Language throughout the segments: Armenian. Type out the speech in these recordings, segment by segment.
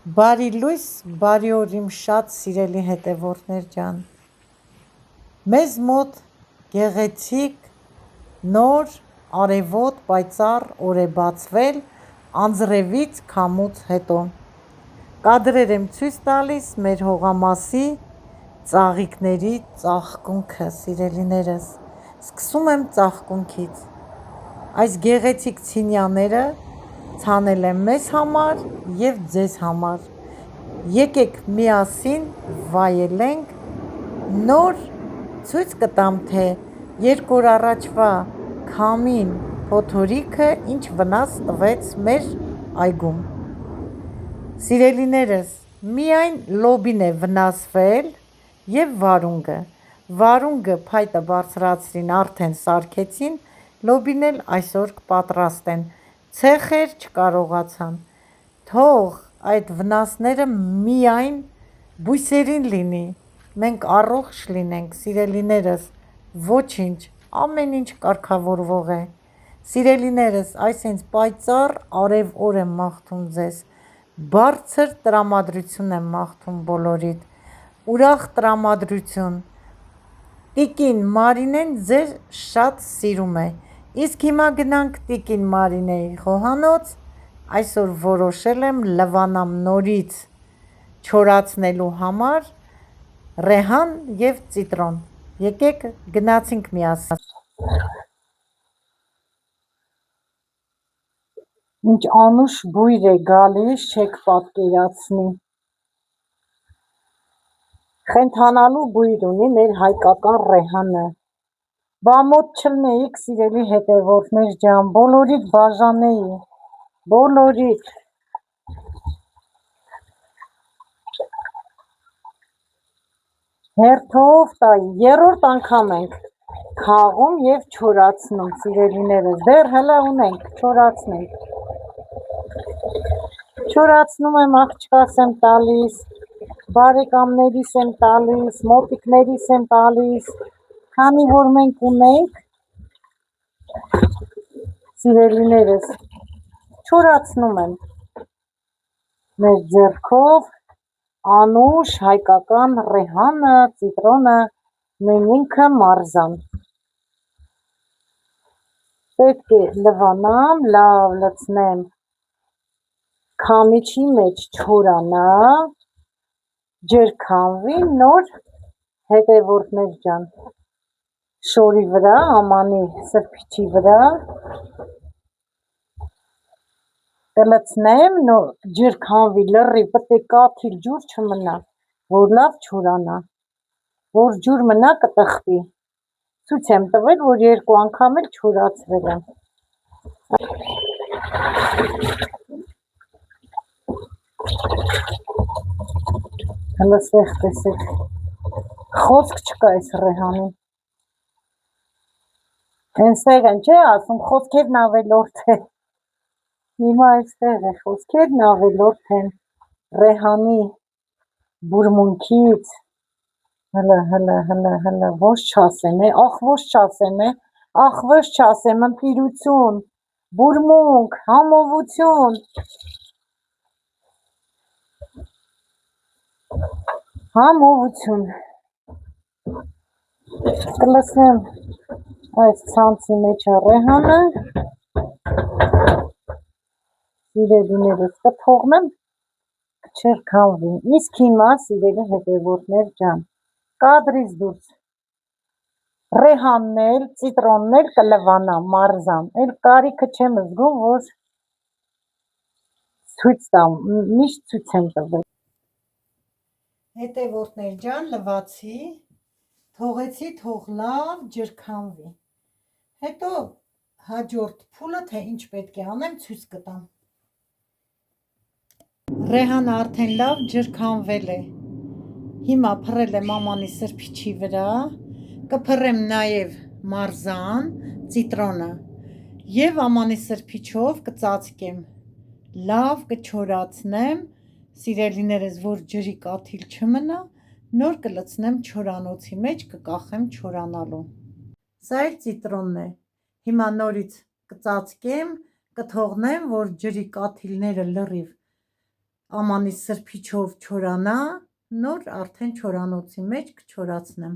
Բարի լույս, բարի օր իմ շատ սիրելի հետևորդներ ջան։ Մեզ մոտ գեղեցիկ, նոր, արևոտ, պայծառ օր է բացվել անձրևից քամուց հետո։ Կադրեր եմ ցույց տալիս մեր հողամասի ծաղիկների ծաղկունքը, սիրելիներս։ Սկսում եմ ծաղկունքից։ Այս գեղեցիկ ցինիաները ցանել եմ մեզ համար և ձեզ համար։ Եկեք միասին վայելենք, նոր ցույց կտամ, թե 2 օր առաջվա քամին փոթորիկը ինչ վնաս տվեց մեր այգում։ Սիրելիներս, միայն լոբին է վնասվել և վարունգը։ Վարունգը փայտը բարձրացրին, արդեն սարքեցին, լոբին էլ այսօր կպատրաստեն, ցեխեր չկարողացան։ Թող այդ վնասները միայն բույսերին լինի, մենք առողջ լինենք, սիրելիներս, ոչինչ, ամեն ինչ կարգավորվող է։ Սիրելիներս, այս հենց պայծառ արև օր եմ մաղթում ձեզ, բարձր տրամադրություն եմ մաղթում բոլորիդ, ուրախ տրամադրություն։ Տիկին Մարինեն ձեզ շատ սիրում է։ Իսկ հիմա գնանք Տիկին Մարինեի խոհանոց, այսօր որոշել եմ լվանամ նորից չորացնելու համար ռեհան և ծիտրոն։ Եկեք գնացինք միասին։ Ինչ անուշ բույր է գալիս, չեք պատկերացնի։ Խենթանալու բույր ունի մեր հայկական ռեհանը։ Բա մոտ չլնեիք, սիրելի հետևորդներ ջան, բոլորիդ բաժանեի, բոլորիդ։ Հերթով տայի, 3-րդ անգամ ենք քաղում և չորացնում, սիրելիներս, դեռ հլը ունենք, չորացնենք։ Չորացնում եմ, աղջկաս եմ տալիս, բարեկամներիս եմ տալիս, մոտիկներիս եմ տալիս, քանի որ մենք ունենք, սիրելիներս, չորացնում եմ մեր ձեռքով անուշ հայկական ռեհանը, ծիտրոնը, նույն ինքը մարզան։ Պետք է լվանամ, լավ լցնեմ, քամիչի մեջ չորանա, ջրքամվի, նոր հետևորդներ ջան, շորի վրա, ամանի սրբիչի վրա, կլցնեմ, ջրքամվի, լրի, պետք է կաթիլ ջուր չմնա, որ լավ չորանա, որ ջուր մնա կտխվի, ցույց եմ տվել, որ 2 անգամ էլ չորացրել եմ։ Հլսեղ տեսեք, խոսք չկա այս ռեհանին, հենստեղ են չէ ասում, խոսքերն ավելորդ են, հիմա այստեղ է, խոսքերն ավելորդ են ռեհանի բուրմունքից, հլը, ոչ չասեմ, ախ ոչ չասեմ, ախ ոչ չասեմ, ընտիրություն, բուրմունք, համովություն, համովություն, կլսնեմ այս ցանցի մեջ ռեհանը, սիրելիներս, կթողնեմ չերքանվի, իսկ հիմա սիրելի հետևորդներ ջան, կադրից դուրս, ռեհանն էլ, ծիտրոնն էլ կլվանամ, մարզամ, էլ կարիքը չեմ զգում, որ ցույց տամ, միշտ ցույց եմ տվել։ Հետևորդներ ջան, լվացի, թողեցի, թող լավ ջրքամվի, հետո հաջորդ փուլը, թե ինչ պետք է անեմ, ցույց կտամ։ Ռեհանը արդեն լավ ջրքամվել է, հիմա փռել եմ ամանի սրբիչի վրա, կփռեմ նաև մարզան, ծիտրոնը և ամանի սրբիչով կծածկեմ, լավ կչորացնեմ, սիրելիներս, որ ջրի կաթիլ չմնա, նոր կլցնեմ չորանոցի մեջ, կկախեմ չորանալու։ Սա էլ ծիտրոնն է, հիմա նորից կծածկեմ, կթողնեմ, որ ջրի կաթիլները լրիվ ամանի սրբիչով չորանա, նոր արդեն չորանոցի մեջ կչորացնեմ։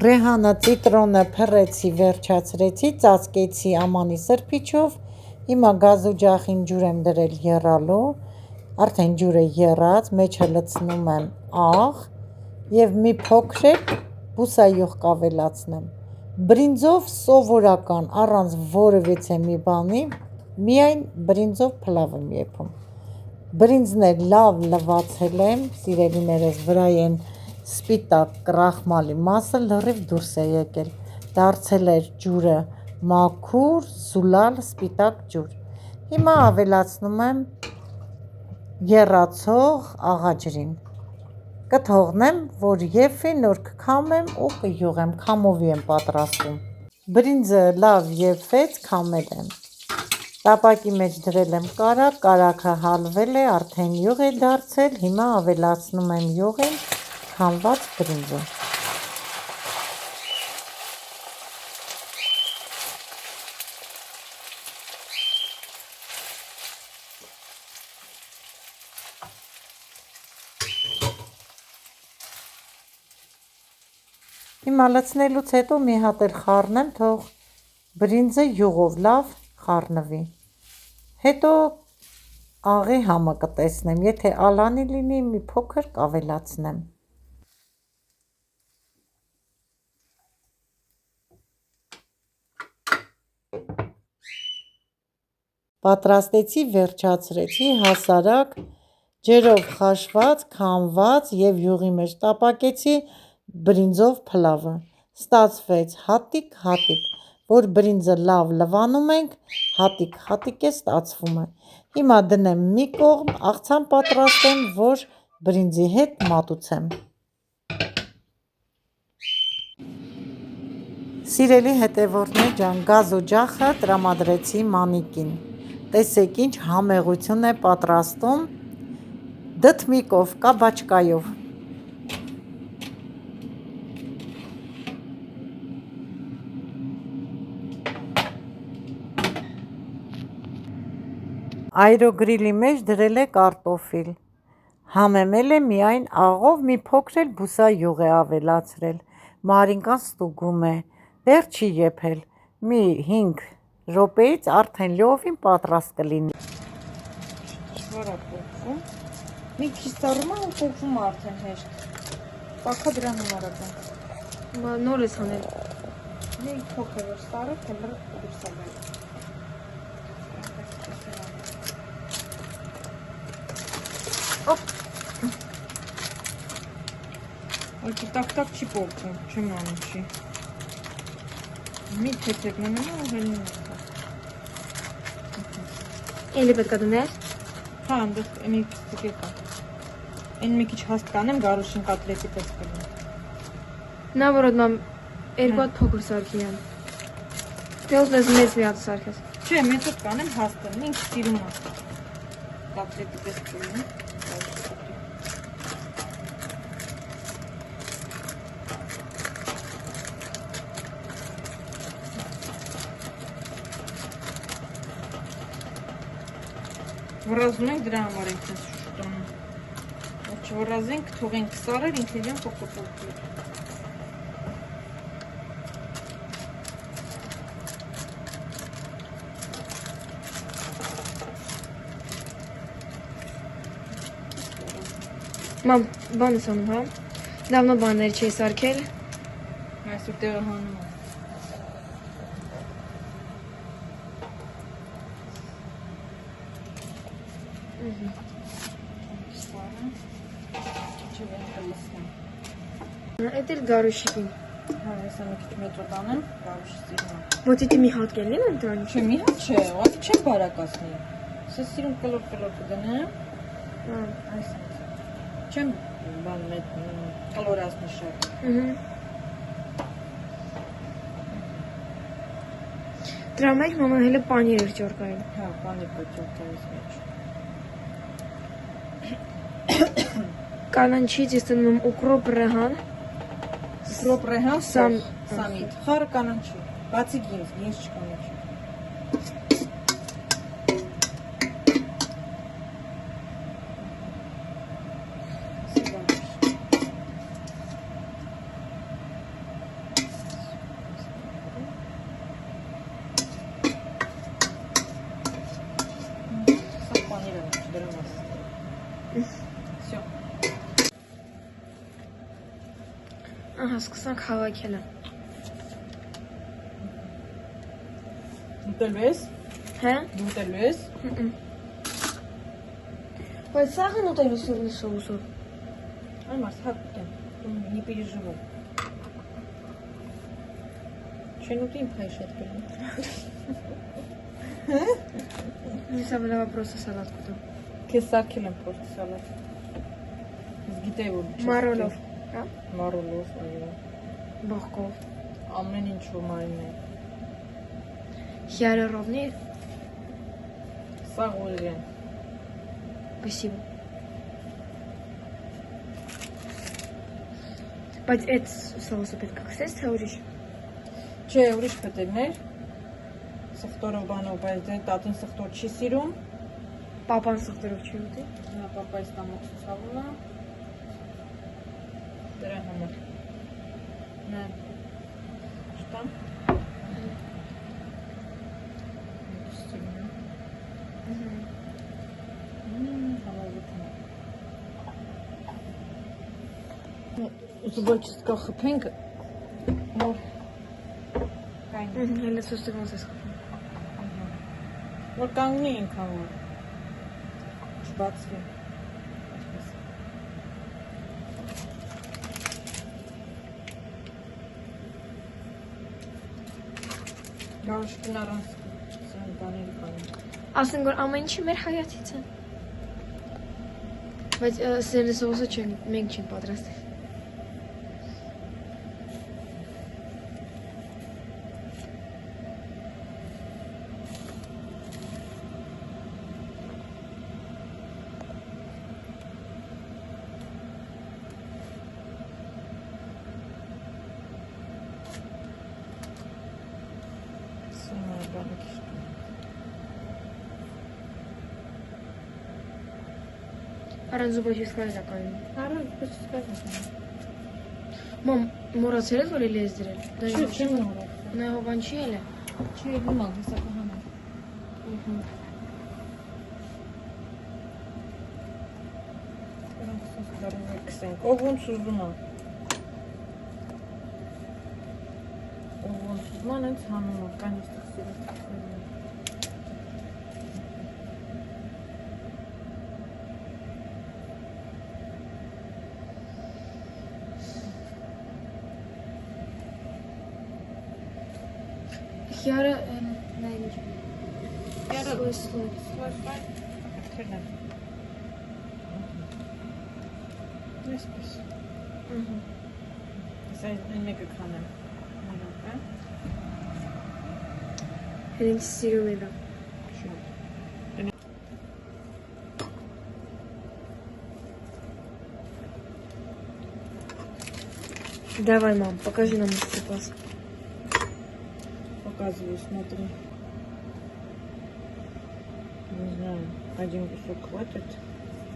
Ռեհանը ծիտրոնը փռեցի, վերջացրեցի, ծածկեցի ամանի սրբիչով, հիմա գազուջախին ջուր եմ դրել եռալու, արդեն ջուրը եռած, մեջը լցնում եմ աղ և մի փոքրիկ բուսայուղ կավելացնեմ։ Բրինձով սովորական, առանց որևիցե մի բանի, միայն բրինձով փլավ եմ եփում։ Բրինձն էլ լավ լվացել եմ, սիրելիներս, վրայեն սպիտակ կրախմալի մասը լրիվ դուրս է եկել, դարձել էր ջուրը մաքուր, զուլալ սպիտակ ջուր։ Հիմա ավելացնում եմ եռացող աղաջրին, կթողնեմ, որ եփվի, նոր կքամեմ ու կյուղեմ, քամովի եմ պատրաստում։ Բրինձը լավ եփվեց, քամել եմ, տապակի մեջ դրել եմ կարագ, կարագը հալվել է, արդեն յուղ է դարձել, հիմա ավելացնում եմ յուղին քամված բրինձը։ Հիմա լցնելուց հետո մի հատ էլ խառնեմ, թող բրինձը յուղով լավ խառնվի։ Հետո աղի համը կտեսնեմ, եթե ալանի լինի, մի փոքր կավելացնեմ։ Պատրաստեցի, վերջացրեցի, հասարակ ջերով խաշված, քամված և յուղի մեջ տապակեցի բրինձով փլավը, ստացվեց հատիկ, որ բրինձը լավ լվանում ենք, հատիկ է ստացվում է։ Հիմա դնեմ մի կողմ, աղցան պատրաստեմ, որ բրինձի հետ մատուցեմ։ Սիրելի հետևորդներ ջան, գազոջախը տրամադրեցի մանիկին, տեսեք ինչ համեղություն է պատրաստում դթմիկով, կաբաչկայով։ Այրոգրիլի մեջ դրել է կարտոֆիլ, համեմել է միայն աղով, մի փոքր էլ բուսայուղ է ավելացրել, մարինկան ստուգում է, դեռ չի եփել, մի 5 րոպեից արդեն լիովին պատրաստ կլինի։ Շվարա փոխվում, մի քիչ ծառում ու փոխվում արդեն հեշտ, պակա դրան հնարական։ Նոր ես անել։ Մի փոքր որ ստարը, թե լրը դուրս է գալու։ Այդ տակ չի փոխվում, չեմ անում չի։ Մի թեթև մնում ու հելնում է։ Էլի պետք է դնել։ Հա, այնտեղ մի քիչ կա։ Այն մի քիչ հաստ կանեմ, գարուշին կոտլետի պես կլինի։ Նա որ ոդմամ երկու հատ փոքր սարքի եմ։ Դե ուզես մեծ մի հատ սարքես։ Չէ, մեծ հատ կանեմ հաստն, ինձ սիրում է։ Կոտլետի պես կլինի։ Վռազում ենք դրա համար ենք ես շուտանում, որ չվռազենք, թողենք սարեր, ինքը իրեն փոքր-փոքր։ Մամ, բան ես անում, հա? Դավնո բաններ չի սարքել։ Այսօր տեղը հանում եմ։ Այդ էլ գարուշիկին։ Հա, ես մի քիչ մեծ օտանեմ, գարուշի սիրում եմ։ Ոչ դիտի մի հատ կելնի եմ դրան։ Չէ, մի հատ չէ, ասի չեմ բարակացնի։ Ես սիրում կլոր կդնեմ։ Հա, այս։ Չեմ բան մեծ կլորացնի շատ։ Դրա մեջ մաման հələ պանիր էր ճորկայել։ Հա, պանիր ճորկայից մեջ։ Կանանչից ես դնում եմ ուկրոպ ռեհան։ Ուկրոպ ռեհան, սամիտ։ Խառը կանանչի, բացի գինձ չկա մեջ։ 1 սկսանք հավաքելը։ Ուտելու ես։ Հա։ Ուտելու ես։ Բայց սաղն ուտելու սուրնի սոուսով։ Այ մարդ հատ ուտեմ։ Դու не переживай։ Չեն ուտի իմ փայ շատ գնում։ Не забыла просто салат купил. Քեզ սարքել եմ փորձ սալատ։ Ես գիտեի որ Մարոլով, հա։ Մարոլով, այո։ Բողկով։ Ամեն ինչու մարինե։ Хиалуроновый. Սա ուղիղ։ Спасибо. Բայց այդ սոուսը պետք է կսես, թե ուրիշ։ Չէ, ուրիշ պետերներ։ Սխտորով բանով, բայց դե տատին սխտոր չի սիրում։ Պապան սխտորով չի ուտի։ Նա պապայից տամոք ցավում է։ Դրա համար։ Նա Что? Зубочистка խփենք որ կային Հələ սոստը ոնց ես խփում։ որ կանգնի ինքան որ չբացվի Գարշկին առանց սան բաների կային Ասենք որ ամեն ինչը մեր հայացից է։ Բայց սերնի սոուսը մենք չենք պատրաստել։ Առանց զուբոչիսկայի закаին։ Առանց զուբոչիսկայի закаին։ Մամ, մոռացել ես որ էլի ես դրել։ Չեմ մոռացել։ Նա հովան չի էլի։ Չի հիմա հեսա կհանա։ Ով ոնց ուզում է։ Ով ոնց ուզում է, հենց հանում է, կան այստեղ սիրած։ Chiara նայինչ։ Chiara Սոյ։ Քերնա։ Այսպես։ Սա մեկը կանեմ։ Մենոկա։ Հենց սիրում եմ։ Давай, мам, покажи нам мастер-класс. Показываю, смотри. Не знаю, один кусок хватит.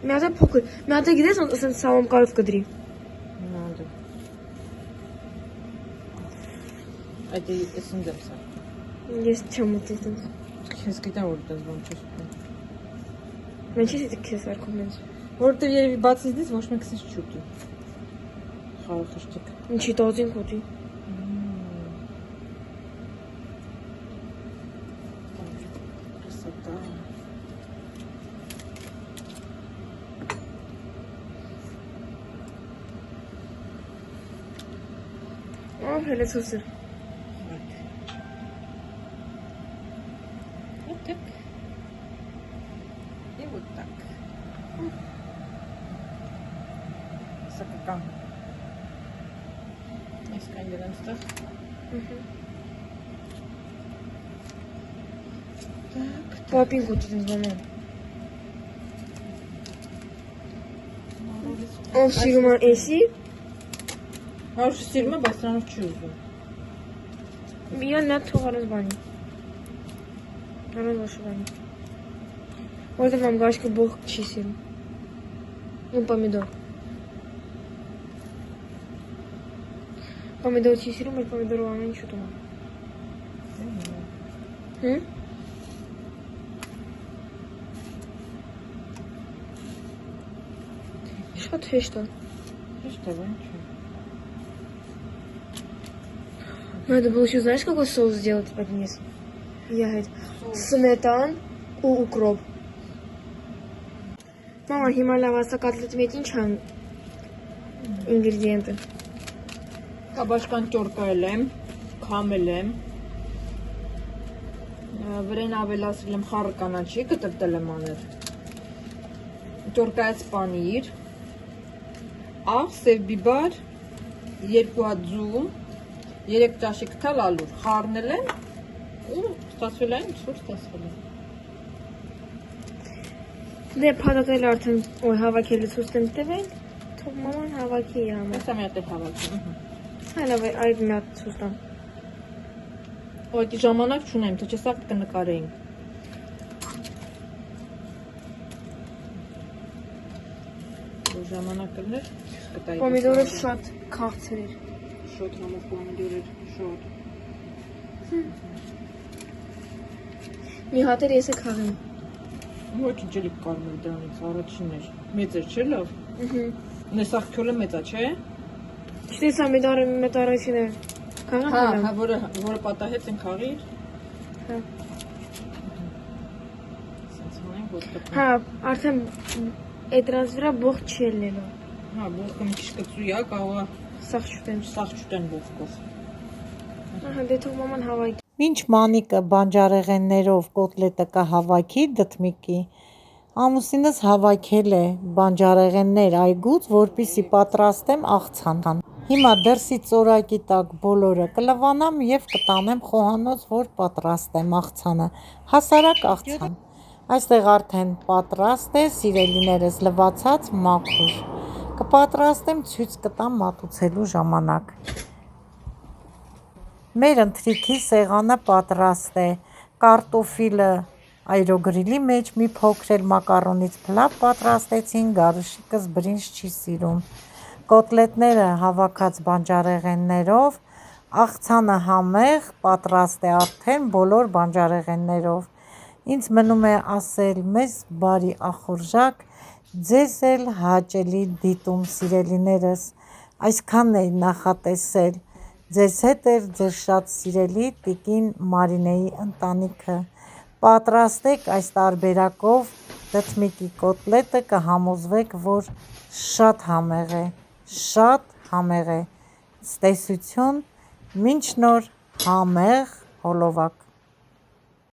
Мята փոքր։ Մята գիտես ոնց ասեն սալոմ կարով կդրի։ Не надо. Это СНД сам. Ես չեմ ուտել։ Քեզ գիտեմ որ դες ոնց չուտում։ Մենք չի դիքես արքում ենք։ Որտեղ երևի բացից դից ոչ մեկ քեզ չուտի։ Խաղախշտիկ։ Ինչի տոզին կուտի։ Красота. О, հələ սոսր։ Вот так. И вот так. Сапка. Искандер анстах. Так. Պապին կուտի դնում։ Ով սիրում է էսի։ Որ սիրում է, բայց նրանով չի ուզում։ Միան նա թողարած բանի։ Նրան ոչ բանի։ Որտեղ մամ գաշկը բող չի սիրում։ Ու պոմիդոր։ Պոմիդոր չի սիրում, բայց պոմիդորը ամեն ինչ ուտում է։ Հմ։ Շատ հեշտ է։ Հեշտ է, ոչ։ Надо было еще, знаешь, какой соус сделать под низ? Я говорю, сметан ու укроп. Мама, հիմա լավացա կոտլետի մեջ ինչ են ինգրեդիենտը։ Կաբաշկան ճորկայել եմ, քամել եմ, վրեն ավելացրել եմ խառը կանաչի, կտրտել եմ անել, ճորկայած պանիր, աղ, սև բիբար, 2 հատ ձու, 3 ճաշի կթալ ալուր, խառնել եմ ու ստացվել այն, ինչ որ ստացվել է։ Դե փաթաթել արդեն, օй, հավաքելը ցույց եմ տվել, թող մաման հավաքի յամը։ Հեսա մի հատ էլ հավաքի։ Հələ այդ մի հատ ցույց տամ։ Այդ ժամանակ չունեմ, թե չէ սա կնկարեինք։ Ժամանակ կլներ, կտայի։ Պոմիդորը շատ քաղցր էր։ Շոտ համով պոմիդոր էր, շոտ։ Մի հատ էր ես է քաղեմ։ Ոչ ինչ էլի կարմել դրանից, առաջինն էր։ Մեծ էր, չէ՞ լավ։ Նես աղքյոլը մեծ է, չէ՞։ Չտես ամիդարը մետարաշին է։ Հա, որը պատահեց են խաղիր։ Հա։ Սենց հանենք, որ Հա, արդեն այդ դրանց վրա բողջ չի ելնելու։ Հա, բողկը մի քիչ կծուի է, կարող է Սաղ չուտեմ։ սաղ չուտեն բողկով։ Ահա, դե թող մաման հավաքի։ Մինչ Մանիկը բանջարեղեններով կոտլետը կհավաքի դդմիկի, ամուսինս հավաքել է բանջարեղեններ այգուց, որպեսզի պատրաստեմ աղցան։ Հիմա դրսի ծորակի տակ բոլորը կլվանամ եւ կտանեմ խոհանոց, որ պատրաստեմ աղցանը, հասարակ աղցան։ Այստեղ արդեն պատրաստ է, սիրելիներս լվացած մաքուր։ Կպատրաստեմ, ցույց կտամ մատուցելու ժամանակ։ Մեր ընթրիքի սեղանը պատրաստ է, կարտոֆիլը այրոգրիլի մեջ մի փոքր մակարոնից փլավ պատրաստեցին, գարշիկս բրինձ չի սիրում, կոտլետները հավաքած բանջարեղեններով, աղցանը համեղ պատրաստ է արդեն բոլոր բանջարեղեններով, ինձ մնում է ասել մեզ բարի ախորժակ, ձեզ էլ հաճելի դիտում սիրելիներս, այսքանն էի նախատեսել, ձեզ հետ էր ձեր շատ սիրելի տիկին Մարինեի ընտանիքը, պատրաստեք այս տարբերակով դդմիկի կոտլետը կհամոզվեք, որ շատ համեղ է, ցտեսություն, մինչ նոր համեղ հոլովակ։